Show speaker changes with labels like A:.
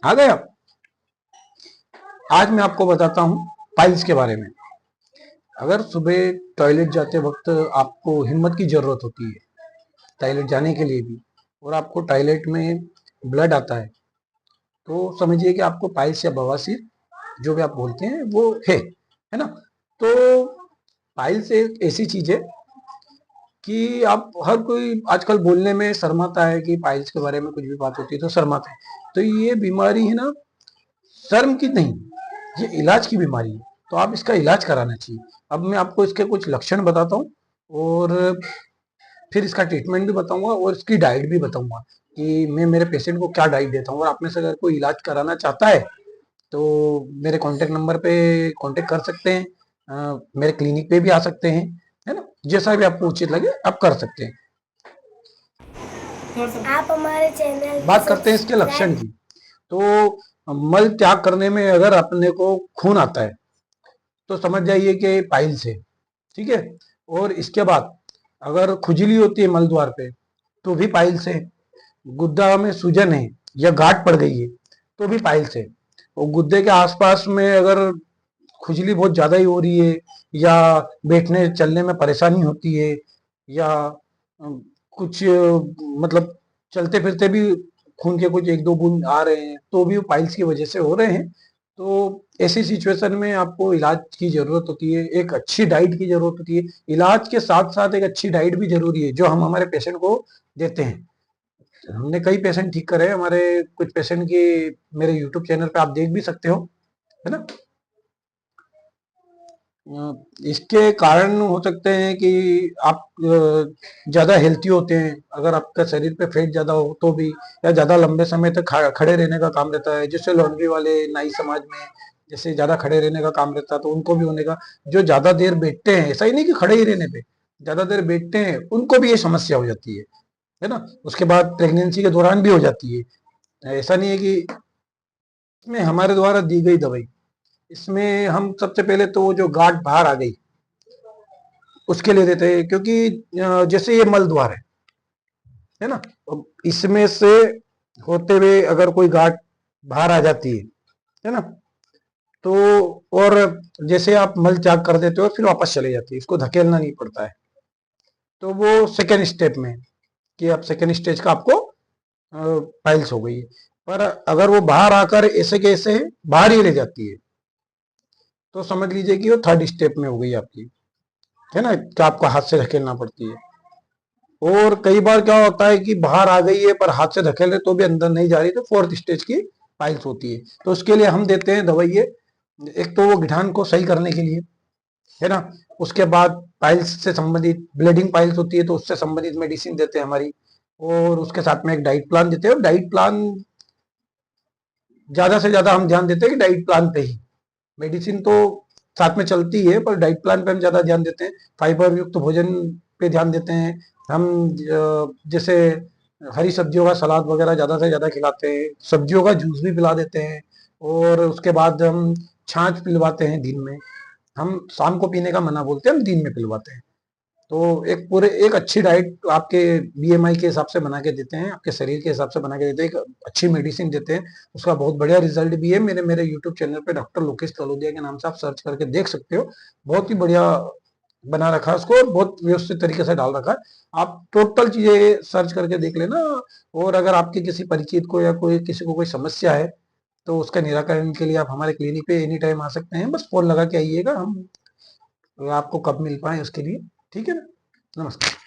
A: आ गए आप। आज मैं आपको बताता हूँ पाइल्स के बारे में। अगर सुबह टॉयलेट जाते वक्त आपको हिम्मत की जरूरत होती है टॉयलेट जाने के लिए भी, और आपको टॉयलेट में ब्लड आता है, तो समझिए कि आपको पाइल्स या बवासीर जो भी आप बोलते हैं वो है ना। तो पाइल्स एक ऐसी चीज है कि आप हर कोई आजकल बोलने में शर्माता है कि पाइल्स के बारे में कुछ भी बात होती है तो शर्माता है। तो ये बीमारी है ना, शर्म की नहीं, ये इलाज की बीमारी है। तो आप इसका इलाज कराना चाहिए। अब मैं आपको इसके कुछ लक्षण बताता हूँ, और फिर इसका ट्रीटमेंट भी बताऊंगा, और इसकी डाइट भी बताऊंगा कि मैं मेरे पेशेंट को क्या डाइट देता हूँ। और आप में से अगर कोई इलाज कराना चाहता है तो मेरे कॉन्टेक्ट नंबर पे कॉन्टेक्ट कर सकते हैं, मेरे क्लिनिक पे भी आ सकते हैं, है ना। जैसा भी आपको उचित लगे आप कर सकते हैं।
B: आप हमारे चैनल
A: बात करते हैं इसके लक्षण की। तो मल त्याग करने में अगर अपने को खून आता है तो समझ जाइए कि पाइल्स है, ठीक है। और इसके बाद अगर खुजली होती है मल द्वार पे तो भी पाइल्स है। गुद्दा में सूजन है या गांठ पड़ गई है तो भी पाइल्स है। और गुद्दे के आसपास में अगर खुजली बहुत ज्यादा ही हो रही है, या बैठने चलने में परेशानी होती है, या कुछ मतलब चलते फिरते भी खून के कुछ एक दो बूंद आ रहे हैं तो भी वो पाइल्स की वजह से हो रहे हैं। तो ऐसी सिचुएशन में आपको इलाज की जरूरत होती है, एक अच्छी डाइट की जरूरत होती है। इलाज के साथ साथ एक अच्छी डाइट भी जरूरी है जो हम हमारे पेशेंट को देते हैं। हमने कई पेशेंट ठीक करे, हमारे कुछ पेशेंट की मेरे यूट्यूब चैनल पे आप देख भी सकते हो, है ना। इसके कारण हो सकते हैं कि आप ज्यादा हेल्थी होते हैं, अगर आपका शरीर पे फैट ज्यादा हो तो भी, या ज्यादा लंबे समय तक खड़े रहने का काम रहता है, जैसे लॉन्ड्री वाले नाई समाज में जैसे ज्यादा खड़े रहने का काम रहता है तो उनको भी होने का। जो ज्यादा देर बैठते हैं, ऐसा ही नहीं कि खड़े ही रहने पे, ज्यादा देर बैठते हैं उनको भी ये समस्या हो जाती है ना। उसके बाद प्रेगनेंसी के दौरान भी हो जाती है। ऐसा नहीं है कि इसमें हमारे द्वारा दी गई दवाई, इसमें हम सबसे पहले तो वो जो गांठ बाहर आ गई उसके लिए देते हैं, क्योंकि जैसे ये मल द्वार है ना। अब इसमें से होते हुए अगर कोई गांठ बाहर आ जाती है ना, तो और जैसे आप मल त्याग कर देते हो फिर वापस चले जाती है, इसको धकेलना नहीं पड़ता है। तो वो सेकेंड स्टेप में, कि अब सेकेंड स्टेज का आपको पाइल्स हो गई है। पर अगर वो बाहर आकर ऐसे के ऐसे बाहर ही रह जाती है तो समझ लीजिए कि वो थर्ड स्टेप में हो गई आपकी, है ना, कि आपको हाथ से धकेलना पड़ती है। और कई बार क्या होता है कि बाहर आ गई है पर हाथ से धकेल रहे तो भी अंदर नहीं जा रही, तो फोर्थ स्टेज की पाइल्स होती है। तो उसके लिए हम देते हैं दवाई, एक तो वो गिठान को सही करने के लिए, है ना। उसके बाद पाइल्स से संबंधित ब्लीडिंग पाइल्स होती है तो उससे संबंधित मेडिसिन देते हैं हमारी, और उसके साथ में एक डाइट प्लान देते हैं। और डाइट प्लान ज्यादा से ज्यादा हम ध्यान देते हैं कि डाइट प्लान पे ही, मेडिसिन तो साथ में चलती है पर डाइट प्लान पे हम ज्यादा ध्यान देते हैं। फाइबर युक्त भोजन पे ध्यान देते हैं हम। जैसे हरी सब्जियों का सलाद वगैरह ज्यादा से ज्यादा खिलाते हैं, सब्जियों का जूस भी पिला देते हैं, और उसके बाद हम छाछ पिलवाते हैं दिन में। हम शाम को पीने का मना बोलते हैं, हम दिन में पिलवाते हैं। तो एक पूरे एक अच्छी डाइट आपके बीएमआई के हिसाब से बना के देते हैं, आपके शरीर के हिसाब से बना के देते हैं, एक अच्छी मेडिसिन देते हैं। उसका बहुत बढ़िया रिजल्ट भी है। मेरे मेरे यूट्यूब चैनल पे डॉक्टर लोकेश तलोदिया के नाम से आप सर्च करके देख सकते हो। बहुत ही बढ़िया बना रखा है उसको, बहुत व्यवस्थित तरीके से डाल रखा है। आप टोटल चीजें सर्च करके देख लेना। और अगर आपके किसी परिचित को या कोई किसी को कोई समस्या है तो उसका निराकरण के लिए आप हमारे क्लिनिक पे एनी टाइम आ सकते हैं। बस फोन लगा के आइएगा, हम आपको कब मिल पाए उसके लिए, ठीक है ना। नमस्कार।